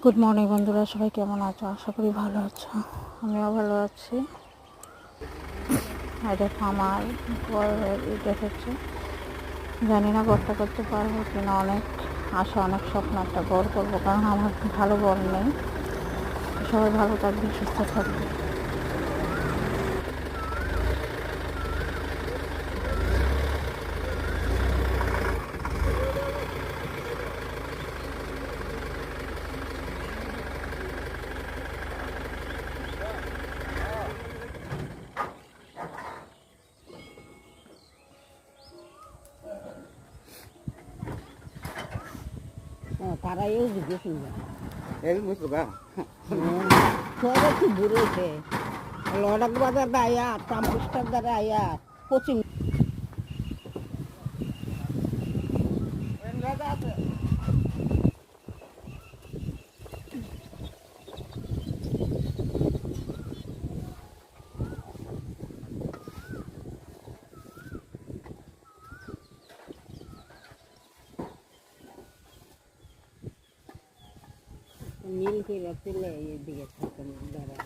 Good morning বন্ধুরা, সবাই কেমন আছো? আশা করি ভালো আছো। আমিও ভালো আছি। এটা আমার এটা হচ্ছে, জানি না ঘরটা করতে পারবো কিনা। অনেক আশা, অনেক স্বপ্ন একটা ঘর করবো, কারণ আমার ভালো ঘর নেই। সবাই ভালো থাকবে, সুস্থ থাকবে। তারাইও জিজ্ঞেস এই বুঝলো গা সবাই কি ঘুরেছে লড়ক বাজার আয়া তাম্পুস্টার দ্বারা আয়া পশ্চিম নীল করে তুলে এদিকে থাকেন দাঁড়া